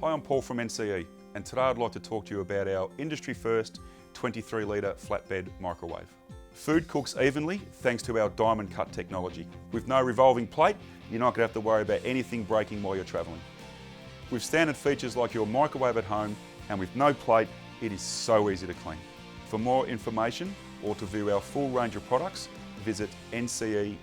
Hi, I'm Paul from NCE, and today I'd like to talk to you about our industry first 23 litre flatbed microwave. Food cooks evenly thanks to our diamond cut technology. With no revolving plate, you're not going to have to worry about anything breaking while you're travelling. With standard features like your microwave at home and with no plate, it is so easy to clean. For more information or to view our full range of products, visit nce.com.au.